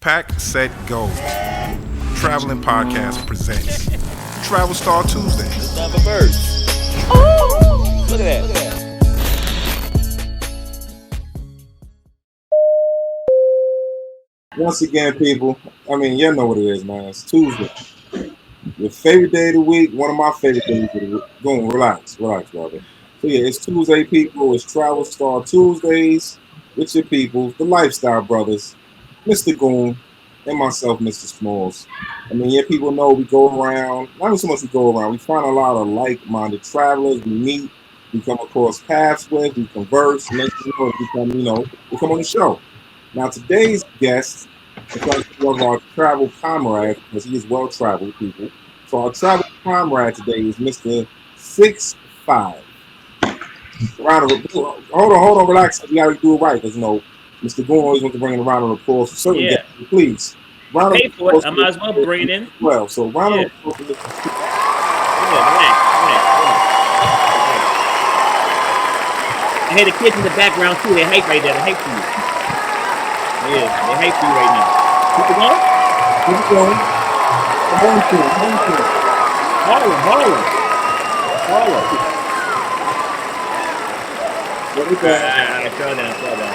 Packsetgo Traveling Podcast presents Travel Star Tuesday. It's not a bird. Oh, look at that. Look at that. Once again, people, you know what it is, man. It's Tuesday. Your favorite day of the week, one of my favorite days of the week. Go on, relax, brother. So yeah, it's Tuesday, people. It's Travel Star Tuesdays with your people, the Lifestyle Brothers, Mr. Goon, and myself, Mr. Smalls. People know we go around, not even so much we go around, we find a lot of like-minded travelers, we meet, we come across paths with, we converse, and we come on the show. Now, today's guest is one of our travel comrades, because he is well-traveled, people. So our travel comrade today is Mr. SIX5. Round of applause. Hold on, relax. You gotta do it right, because Mr. Goon always wants to bring in a round of applause for certain guests. Please. Round of applause. I might as well bring it in. Well, so round of applause for Mr. I hear the kids in the background too. They hype right there. They hype for you. Yeah, they hype for you right now. Keep it going. Harlem. Slow down.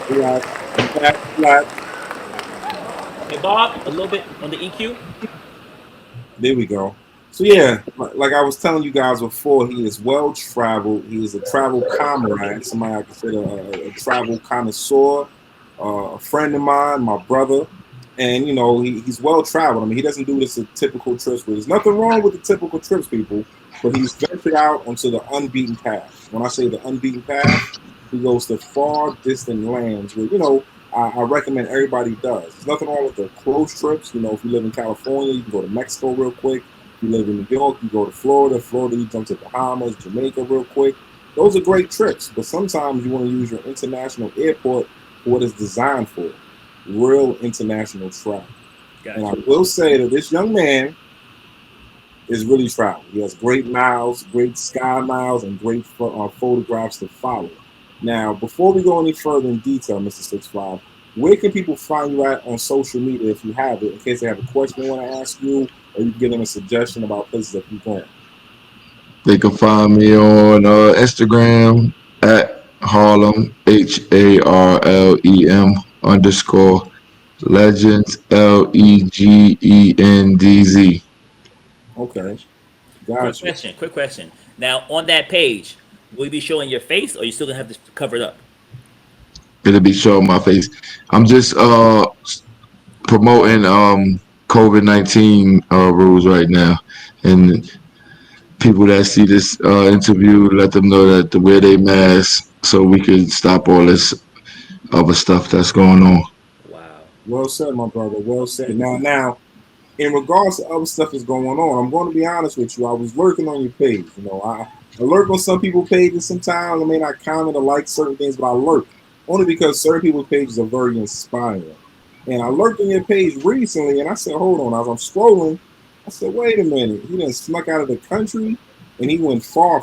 Relax. Hey, Bob, a little bit on the EQ. There we go. So yeah, like I was telling you guys before, he is well traveled. He is a travel comrade, somebody I consider a travel connoisseur, a friend of mine, my brother, and he's well traveled. He doesn't do this at typical trips, but there's nothing wrong with the typical trips, people. But he's ventured out onto the unbeaten path. When I say the unbeaten path, he goes to far distant lands where I recommend everybody does. There's nothing wrong with the close trips. If you live in California, you can go to Mexico real quick. If you live in New York, you go to Florida. You jump to Bahamas, Jamaica real quick. Those are great trips, but sometimes you want to use your international airport for what it's designed for, real international travel. Gotcha. And I will say that this young man is really traveled. He has great miles, great sky miles, and great photographs to follow. Now, before we go any further in detail, Mr. SIX5, where can people find you at on social media if you have it, in case they have a question they want to ask you, or you can give them a suggestion about places that you're going? They can find me on Instagram at Harlem, HARLEM_legends, LEGENDZ. Okay. Gotcha. Quick question. Now, on that page, will you be showing your face, or you still gonna have to cover it up? It'll be showing my face. I'm just promoting COVID-19 rules right now, and people that see this interview, let them know that to wear their mask so we can stop all this other stuff that's going on. Wow. Well said, my brother. Well said. Now, in regards to other stuff that's going on, I'm going to be honest with you. I was lurking on your page. I lurk on some people's pages sometimes. I may not comment or like certain things, but I lurk. Only because certain people's pages are very inspiring. And I lurked on your page recently, and I said, hold on. As I'm scrolling, I said, wait a minute. He done snuck out of the country, and he went far.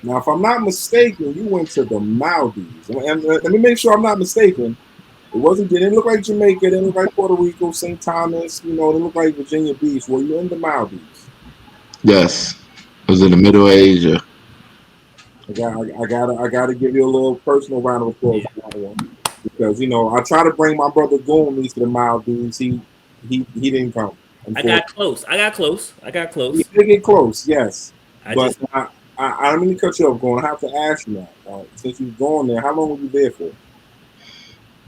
Now, if I'm not mistaken, you went to the Maldives. And let me make sure I'm not mistaken. It didn't look like Jamaica. It didn't look like Puerto Rico, St. Thomas. It didn't look like Virginia Beach. Were you in the Maldives? Yes. I was in the middle of Asia. I gotta give you a little personal round of applause for that one, because I try to bring my brother Goon to the Maldives. He didn't come. I got close. He did get close, yes. I don't mean to cut you off, Goon. I have to ask you now. Since you've gone there, how long were you there for?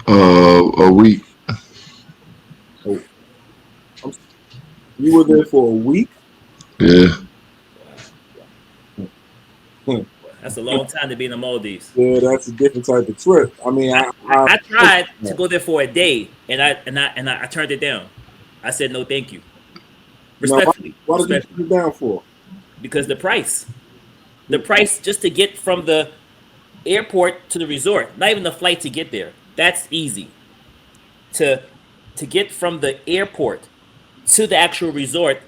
A week. Oh. You were there for a week? Yeah. That's a long time to be in the Maldives. Yeah, that's a different type of trip. I tried to go there for a day, and I turned it down. I said no, thank you. Respectfully. Why did you turn it down for? Because the price just to get from the airport to the resort, not even the flight to get there. That's easy. To get from the airport to the actual resort,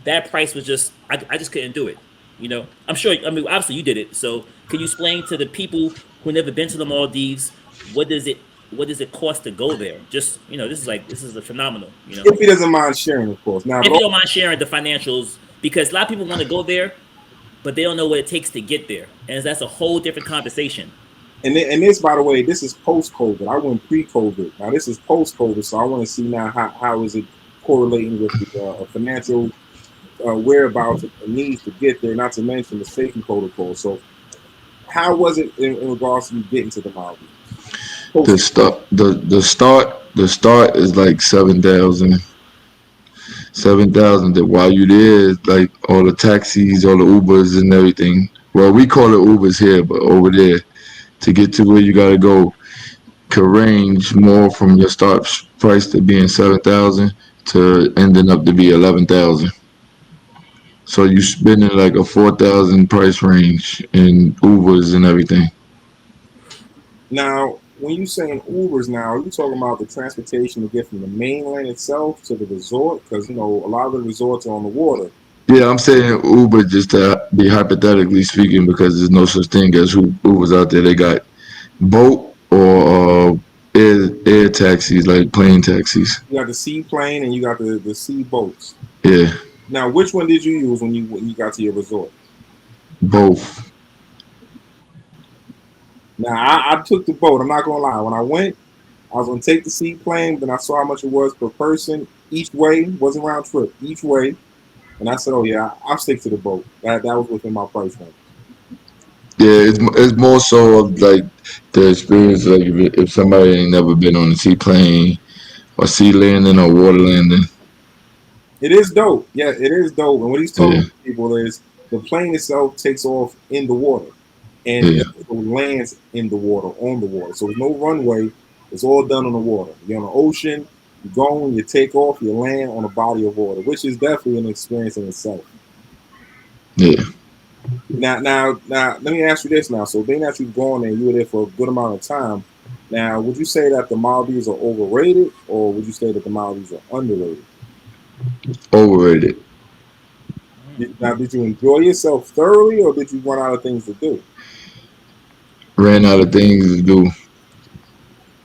that price was just I just couldn't do it. You know, I'm sure. I mean, obviously you did it. So, can you explain to the people who never been to the Maldives what does it cost to go there? Just this is a phenomenal. You know, If he doesn't mind sharing, of course. Now, if but you don't mind sharing the financials, because a lot of people want to go there, but they don't know what it takes to get there, and that's a whole different conversation. and this, by the way, this is post-COVID. I went pre-COVID. Now this is post-COVID, so I want to see now how is it correlating with the financial whereabouts and needs to get there. Not to mention the safety protocol. So, how was it in regards to you getting to the Maldives? The Post. start the start is like 7,000. 7,000. That while you there, like all the taxis, all the Ubers and everything. Well, we call it Ubers here, but over there to get to where you gotta go could range more from your start price to being 7,000 to ending up to be 11,000. So you spending like a 4,000 price range in Ubers and everything. Now, when you saying Ubers, now are you talking about the transportation to get from the mainland itself to the resort? Because a lot of the resorts are on the water. Yeah, I'm saying Uber just to be hypothetically speaking because there's no such thing as Ubers out there. They got boat or air taxis, like plane taxis. You got the seaplane and you got the sea boats. Yeah, Now, which one did you use when you got to your resort? both. Now, I took the boat. I'm not gonna lie. When I went, I was gonna take the seaplane, then I saw how much it was per person each way. Wasn't round trip each way, and I said, "Oh yeah, I'll stick to the boat." That was within my price range. Yeah, it's more so of like the experience. Like if somebody ain't never been on a seaplane or sea landing or water landing. It is dope. Yeah, it is dope. And what he's Yeah, telling people is the plane itself takes off in the water and yeah, it also lands in the water, on the water. So there's no runway. It's all done on the water. You're on the ocean, you go and you take off, you land on a body of water, which is definitely an experience in itself. yeah. Now, let me ask you this now. So being that you've gone there, you were there for a good amount of time. Now, would you say that the Maldives are overrated or would you say that the Maldives are underrated? Overrated. Now, did you enjoy yourself thoroughly, or did you run out of things to do? Ran out of things to do.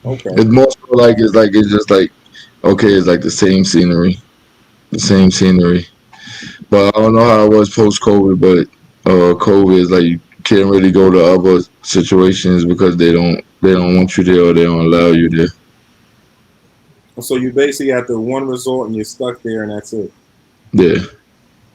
Okay, It's more so like it's just like okay, it's like the same scenery. But I don't know how it was post COVID, but COVID is like you can't really go to other situations because they don't want you there or they don't allow you there. so you basically at the one resort and you're stuck there, and that's it. Yeah,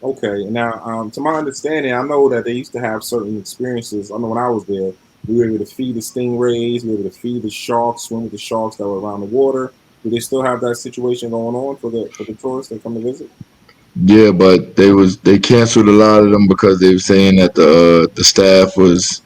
Okay, now to my understanding, I know that they used to have certain experiences. I know when I was there, we were able to feed the stingrays, we were able to feed the sharks, swim with the sharks that were around the water. Do they still have that situation going on for the tourists that come to visit? yeah, but they canceled a lot of them because they were saying that the staff was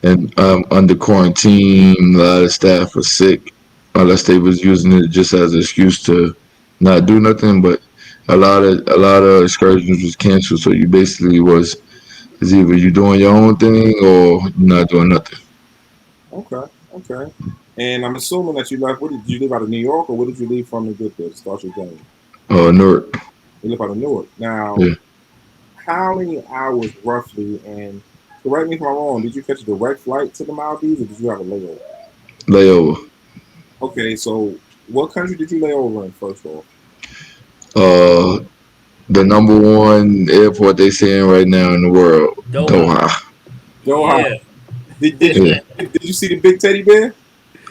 and under quarantine. A lot of staff was sick, unless they was using it just as an excuse to not do nothing. But a lot of excursions was canceled, so you basically was is either you doing your own thing or you're not doing nothing. Okay, okay. And I'm assuming that you left. What did you leave out of New York, or where did you leave from to get there to start your journey? Newark. You live out of Newark. Now, Yeah, how many hours roughly? And correct me if I'm wrong. Did you catch a direct flight to the Maldives, or did you have a layover? layover. Okay, so what country did you lay over in first off? Uh, the number one airport they saying right now in the world, Doha. Doha. Doha. Yeah. Did, did you Yeah, did you see the big teddy bear?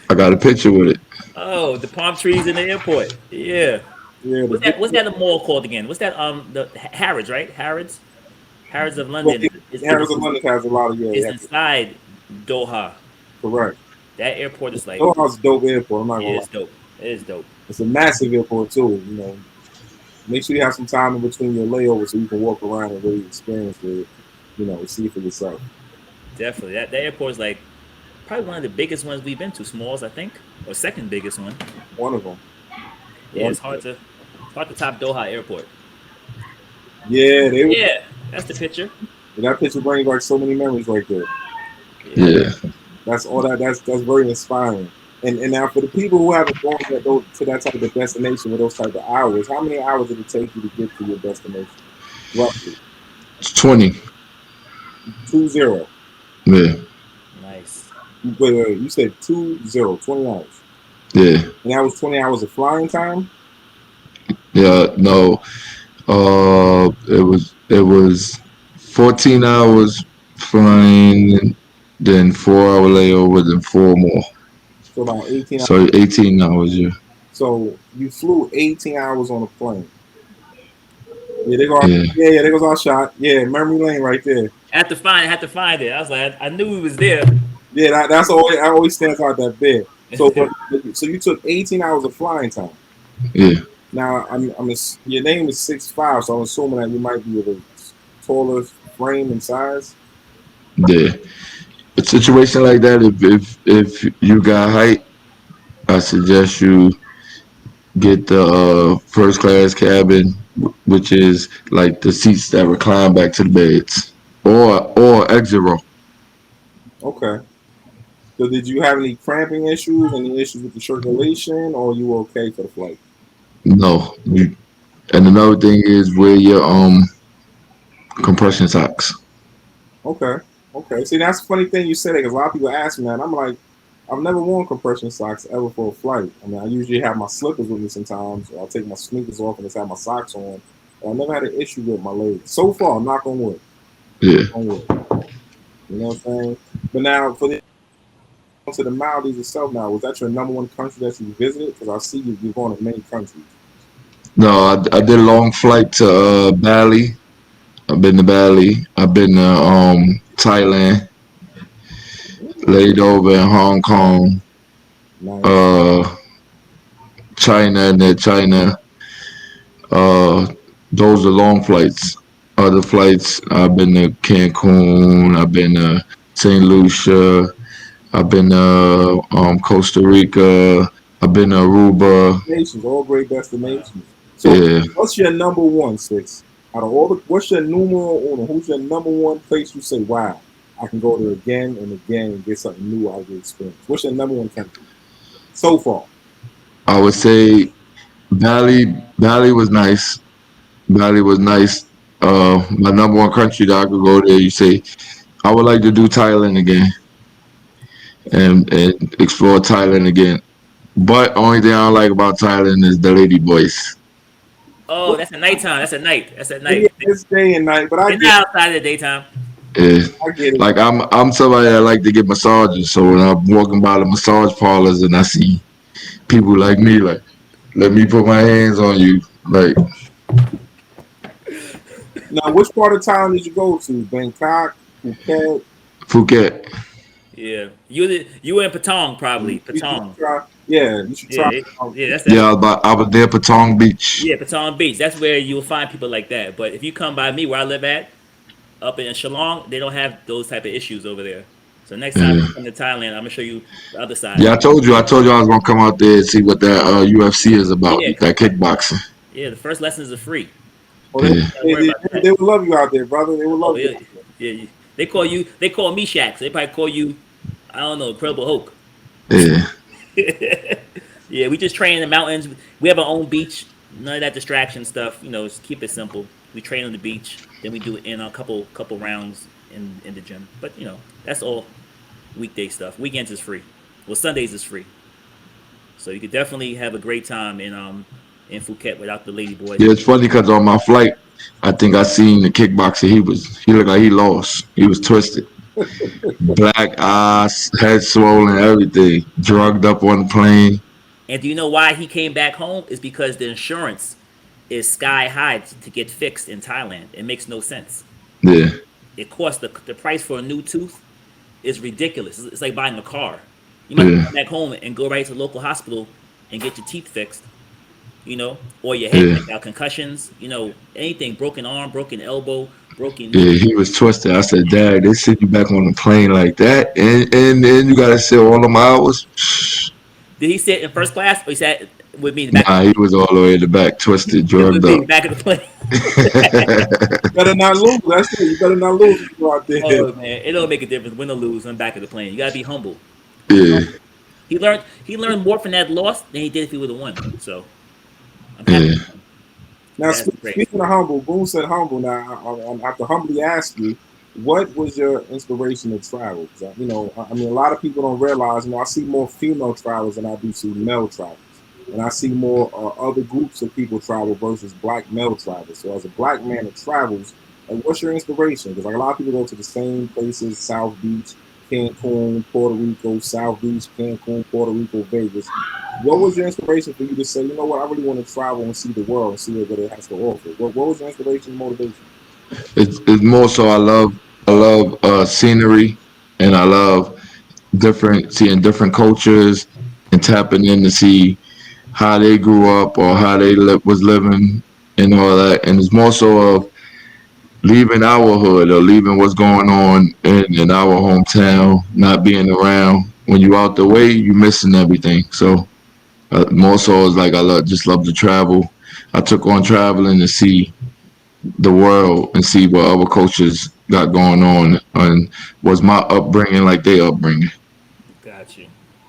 I got a picture with it. Oh, the palm trees in the airport. Yeah. Yeah, the What's big. that? What's that the mall called again? What's that? The Harrods, right? Harrods of Well, London. Harris of London has a lot of Is yeah, inside Doha. correct. That airport is like, Doha's a dope airport. I'm not yeah, gonna lie. it's dope. It is dope. It's a massive airport too. Make sure you have some time in between your layovers so you can walk around and really experience it. See for yourself. Definitely. That airport is like probably one of the biggest ones we've been to. Smalls, I think, or second biggest one. One of them. Yeah, One. it's hard to top Doha Airport. Yeah, they were. Yeah, that's the picture. That picture brings like so many memories right there. Yeah. Yeah. That's all that. That's very inspiring. And now for the people who haven't gone to that type of destination with those type of hours, how many hours did it take you to get to your destination? Roughly. It's 20. 20. Yeah, Nice. Wait, you said 20 hours. yeah, And that was 20 hours of flying time? yeah. No, it was 14 hours flying, then 4 hour layover, then four more. So about 18 hours. So 18 hours. Yeah, So you flew 18 hours on a plane. Yeah, they go. yeah. Yeah, there goes our shot. Yeah, memory lane right there. I had to find it. I was like, I knew he was there. Yeah, that's always that always stands out that bit. So, so you took 18 hours of flying time. Yeah. Now, your name is 6'5", so I'm assuming that you might be of a taller frame and size. Yeah. A situation like that, if you got height, I suggest you get the first class cabin, which is like the seats that recline back to the beds, or exit row. Okay. So, did you have any cramping issues, any issues with the circulation, or you were okay for the flight? No, and another thing is wear your compression socks. Okay. Okay. See, that's a funny thing you said that because a lot of people ask me that. I'm like, I've never worn compression socks ever for a flight. I mean, I usually have my slippers with me sometimes. Or I'll take my sneakers off and just have my socks on. But I never had an issue with my legs. So far, knock on wood. Yeah. On wood. You know what I'm saying? But now, for the to the Maldives itself now, was that your number one country that you visited? Because I see you're going to many countries. No, I did a long flight to Bali. I've been to Bali. I've been to Thailand. Laid over in Hong Kong. Nice. Uh, China, near China. Uh, those are long flights. Other flights, I've been to Cancun. I've been to St. Lucia. I've been to Costa Rica. I've been to Aruba. Nations, all great destinations. So, Yeah. what's your number one, Six? Out of all the, what's your numero uno? Who's your number one place you say, wow, I can go there again and again and get something new out of the experience? What's your number one country so far? I would say Bali. Bali was nice. Bali was nice. My number one country that I could go there. You say I would like to do Thailand again and explore Thailand again. But only thing I don't like about Thailand is the lady boys. Oh, that's at nighttime. That's at night. That's at Yeah, night. it's day and night, but I They're get, not outside in the daytime. Yeah. I get it. Like I'm somebody that like to get massages. So when I'm walking by the massage parlors and I see people like me, like let me put my hands on you, like Now, which part of town did you go to? Bangkok, Phuket? Phuket. Yeah, you were in Patong probably. You should Patong. try. Yeah, you should Yeah, try. yeah. That's Yeah, I was there Patong Beach. yeah, Patong Beach. That's where you'll find people like that. But if you come by me where I live at, up in Shillong, they don't have those type of issues over there. So next time Yeah. you come to Thailand, I'm gonna show you the other side. Yeah, I told you I was gonna come out there and see what that UFC is about, Yeah, that kickboxing. yeah. The first lessons are free. Oh, Yeah. Don't worry about they that. would love you out there, brother. They would Oh love you. yeah, yeah. They call you. They call me Shaq. So they probably call you. I don't know, Incredible Hulk. Yeah. Yeah, we just train in the mountains. We have our own beach. None of that distraction stuff. Just keep it simple. We train on the beach. Then we do it in a couple rounds in the gym. But that's all weekday stuff. Weekends is free. Well, Sundays is free. So you could definitely have a great time in Phuket without the lady boys. Yeah, it's funny because on my flight, I think I seen the kickboxer. He looked like he lost. He was twisted, black eyes, head swollen, everything, drugged up on the plane. And do you know why he came back home? Is because the insurance is sky high to get fixed in Thailand. It makes no sense. Yeah, It costs the price for a new tooth is ridiculous. It's like buying a car. You might yeah, come back home and go right to the local hospital and get your teeth fixed, or your head yeah, checked out, concussions, anything, broken arm, broken elbow, broken yeah. knee. He was twisted. I said, Dad, they send you back on the plane like that, and then you gotta sit all them hours. Did he sit in first class or he sat with me in the back of Nah, the he plane? was all the way in the back, twisted, With drugged me in up. the back of the plane. You better not lose. That's it. You better not lose if you go out there. Oh man, it don't make a difference win or lose on the back of the plane. You gotta be humble. Yeah, He learned more from that loss than he did if he would have won. So I'm happy. yeah. For him. Now, That's great. speaking of humble, Boone said humble. Now, I have to humbly ask you, what was your inspiration to travel? 'Cause I mean, a lot of people don't realize. I see more female travelers than I do see male travelers, and I see more other groups of people travel versus black male travelers. So, as a black man that travels, like, what's your inspiration? Because like a lot of people go to the same places: South Beach, Cancun, Puerto Rico, South Beach, Cancun, Puerto Rico, Vegas. What was your inspiration for you to say, you know what, I really want to travel and see the world and see what it has to offer? What was your inspiration and motivation? It's more so I love scenery, and I love seeing different cultures and tapping in to see how they grew up or how they was living and all that. And it's more so of leaving our hood or leaving what's going on in our hometown, not being around. When you out the way, you missing everything. So more so is like just love to travel. I took on traveling to see the world and see what other cultures got going on, and was my upbringing like their upbringing. Got you.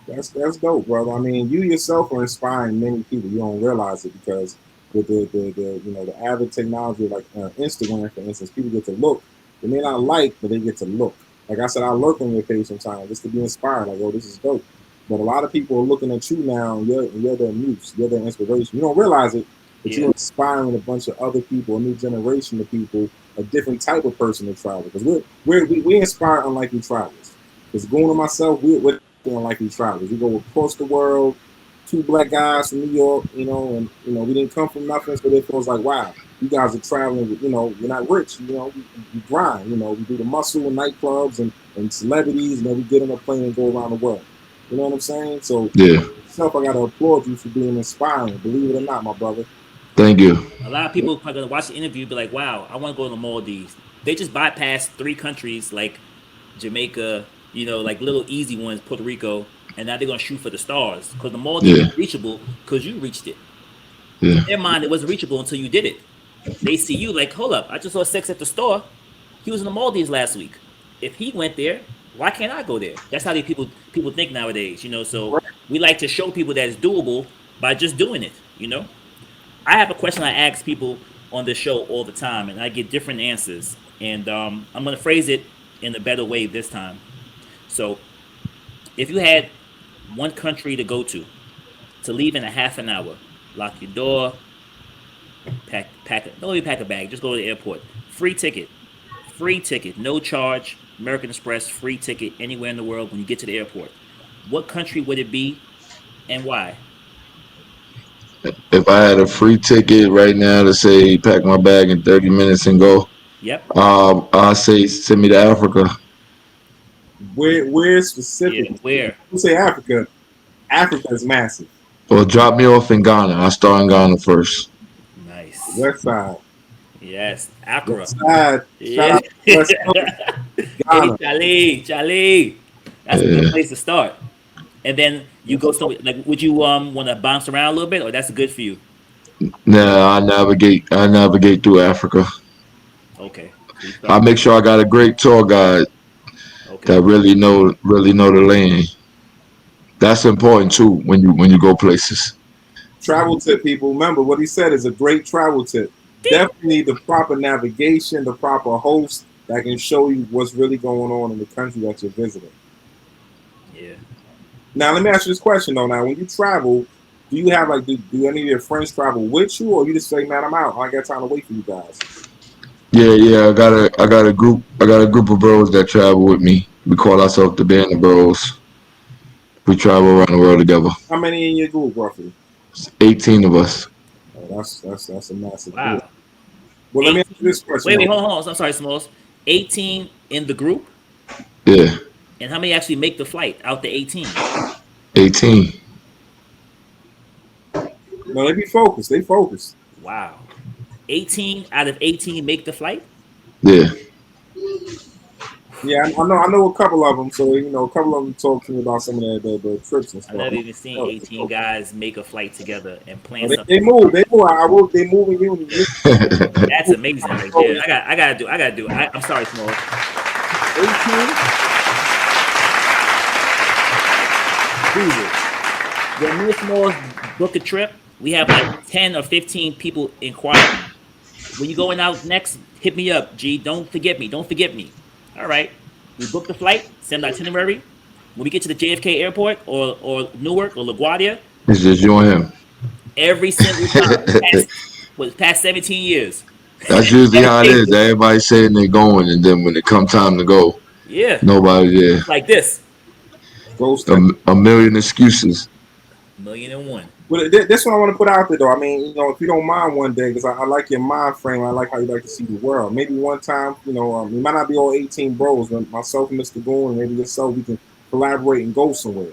That's dope, brother. I mean, you yourself are inspiring many people. You don't realize it because with the avid technology like Instagram, for instance, people get to look. They may not like, but they get to look. Like I said, I lurk on your page sometimes just to be inspired. Like, oh, this is dope. But a lot of people are looking at you now, and you're their muse, you're their inspiration. You don't realize it, but Yeah. you're inspiring a bunch of other people, a new generation of people, a different type of person to travel. Because we inspire unlikely travelers. Because going to myself, we're unlikely travelers. We go across the world, two black guys from New York, and we didn't come from nothing, so it feels like, wow, you guys are traveling. You're not rich. We grind. We do the muscle and nightclubs and celebrities, and then we get on a plane and go around the world. You know what I'm saying? So, Yeah, I got to applaud you for being inspiring. Believe it or not, my brother. thank you. A lot of people are gonna watch the interview and be like, "Wow, I want to go to the Maldives." They just bypassed 3 countries like Jamaica, like little easy ones, Puerto Rico, and now they're gonna shoot for the stars because the Maldives Yeah, is reachable because you reached it. yeah, In their mind, it wasn't reachable until you did it. They see you like, hold up, I just saw Six at the store. He was in the Maldives last week. If he went there, why can't I go there? That's how people think nowadays. So we like to show people that it's doable by just doing it. I have a question I ask people on this show all the time, and I get different answers. And I'm gonna phrase it in a better way this time. So, if you had one country to go to leave in a half an hour, lock your door, don't even pack a bag, just go to the airport. Free ticket, no charge. American Express, free ticket anywhere in the world when you get to the airport. What country would it be, and why? if I had a free ticket right now to say pack my bag in 30 minutes and go, Yep. I say send me to Africa Where Yeah. specifically? Where? You say Africa. Africa is massive. or drop me off in Ghana. I start in Ghana first. Nice. West side. Yes. Accra. West side. Shout Yeah. out to West Coast, Hey, Ghana. Charlie. That's a good Yeah. place to start. And then you go somewhere like, would you want to bounce around a little bit, or that's good for you? Now I navigate through Africa. Okay. So you I start. make sure I got a great tour guide Okay. that really know the land. That's important too when you go places. Travel tip, people. Remember what he said is a great travel tip. Definitely need the proper navigation, the proper host that can show you what's really going on in the country that you're visiting. Yeah. Now, let me ask you this question though. Now, when you travel, do you have do any of your friends travel with you, or you just say, "Man, I'm out. I ain't got time to wait for you guys." Yeah. I got a group of bros that travel with me. We call ourselves the Band of Bros. We travel around the world together. How many in your group, roughly? It's 18 of us. Oh, that's a massive group. Wow. Well, let me ask you 18. this question Wait, though. hold on. I'm sorry, Smalls. 18 in the group, Yeah, and how many actually make the flight out the 18? 18. No, they be focused. They focused. Wow. 18 out of 18 make the flight? Yeah. Yeah, I know a couple of them. So a couple of them talk to me about some of the trips and I've stuff. never even seen 18 guys make a flight together and plan Oh, something. they move. They move. I will. They move in unity. That's amazing right there. I gotta do. I'm sorry, Smalls. 18. Jesus. When me and Smalls book a trip, we have like 10 or 15 people inquiring. When you going out next, hit me up, G. Don't forget me. Don't forget me. All right. We book the flight, send the itinerary. When we get to the JFK airport or Newark or LaGuardia, It's just you and him. every single time, past 17 years. That's usually Never how it changed is. it. Everybody saying they're going, and then when it come time to go, Yeah. nobody there. Like this. Ghost A, town. a million excuses. 1,000,001. But this one I want to put out there though. I mean, if you don't mind one day, because I like your mind frame. I like how you like to see the world. Maybe one time, we might not be all 18 bros, but myself and Mr. Goon, and maybe yourself, we can collaborate and go somewhere.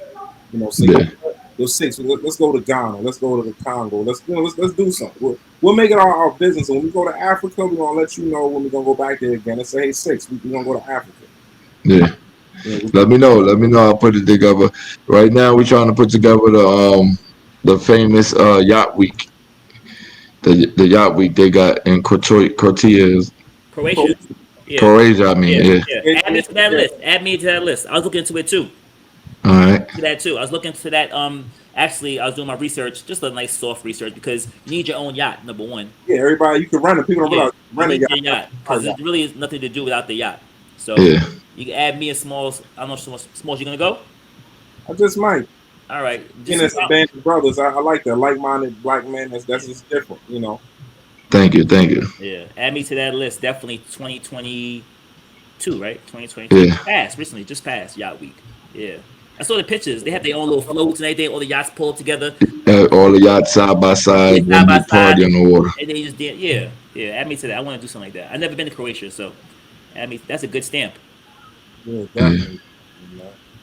Say, Yeah. yo, Six, let's go to Ghana, let's go to the Congo, let's do something. We'll make it our business. And when we go to Africa, we're gonna let you know when we're gonna go back there again. Let's say, hey, Six, we're gonna go to Africa. Yeah. Yeah, Let me know. Let me know. I'll put it together. Right now, we're trying to put together the famous yacht week. The yacht week they got in Cortez, Croatia. Yeah. Croatia. I mean, Yeah. yeah. Yeah. Add me to that list. Add me to that list. I was looking into it too. All right. To that too. I was looking to that. Actually, I was doing my research, just a nice soft research, because you need your own yacht. Number one. Yeah, everybody, you can rent it. People don't Yeah. realize rent a You need yacht. your yacht, because it really is nothing to do without the yacht. So Yeah. you can add me a small. I don't know, small. You gonna go? I just might. All right. And it's a band of brothers. I like that. Like-minded black man. That's just different, Thank you. Thank you. Yeah. Add me to that list. Definitely 2022, right? 2022. Yeah. Passed recently. Just passed yacht week. Yeah. I saw the pictures. They have their own little floats and everything. All the yachts pulled together. All the yachts side by Yeah, side, side one by big party side. on the water. And they just did. Yeah. Yeah. Add me to that. I want to do something like that. I've never been to Croatia, so add me. That's a good stamp. Yeah, Yeah. definitely.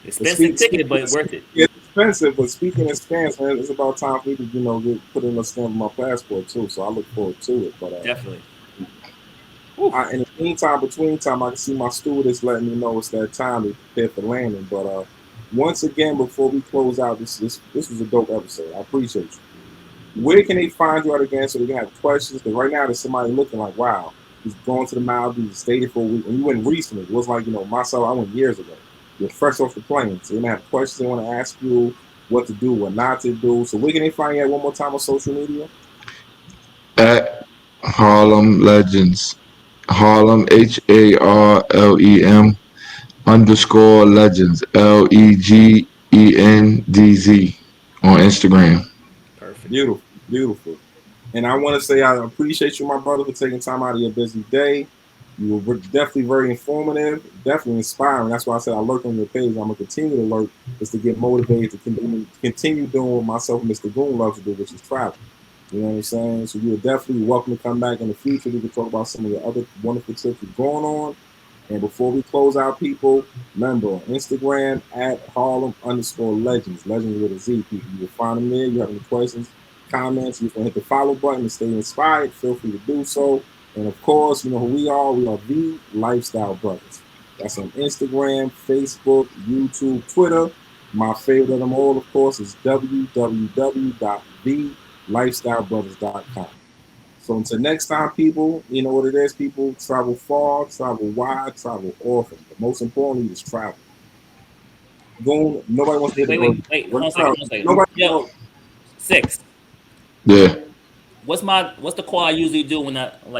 Expensive ticket, but worth it. It's expensive, but speaking of stamps, man, it's about time for me to, put in a stamp on my passport too. So I look forward to it. But Definitely. in the between time, I can see my stewardess letting me know it's that time to prepare for landing. But once again, before we close out, this was a dope episode. I appreciate you. Where can they find you at again so they can have questions? Because right now there's somebody looking like, wow, he's going to the Maldives, stayed for a week, and you went recently. It was like, myself, I went years ago. You're fresh off the plane, so they're gonna have questions they want to ask you, what to do, what not to do. So where can they find you at one more time on social media? At Harlem Legends. Harlem HARLEM _legends LEGENDZ on Instagram. Perfect. Beautiful, beautiful. And I want to say I appreciate you, my brother, for taking time out of your busy day. You were definitely very informative, definitely inspiring. That's why I said I lurk on your page. I'm gonna continue to lurk, is to get motivated to continue doing what myself and Mr. Goon loves to do, which is travel. You know what I'm saying? So you're definitely welcome to come back in the future. We can talk about some of the other wonderful trips you're going on. And before we close out, people, remember on Instagram at Harlem _legends, legends with a Z, people. You will find them there. You have any questions, comments, you can hit the follow button and stay inspired. Feel free to do so. And of course, you know who we are. We are the Lifestyle Brothers. That's on Instagram, Facebook, YouTube, Twitter. My favorite of them all, of course, is www.thelifestylebrothers.com. So until next time, people, you know what it is, people. Travel far, travel wide, travel often. But most importantly, is travel. Nobody wants to hear the word. Wait. Hold on a second. Nobody Yo, knows. 6. Yeah. What's the call I usually do when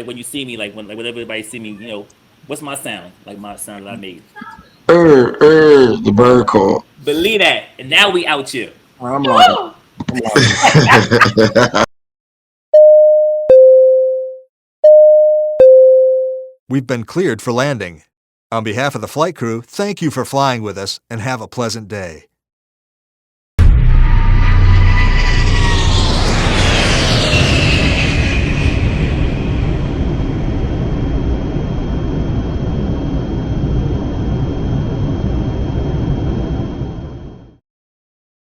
when you see me, when everybody see me, what's my sound? Like my sound that I made. The bird call. Believe that. And now we out here. I'm like, We've been cleared for landing. On behalf of the flight crew, thank you for flying with us and have a pleasant day.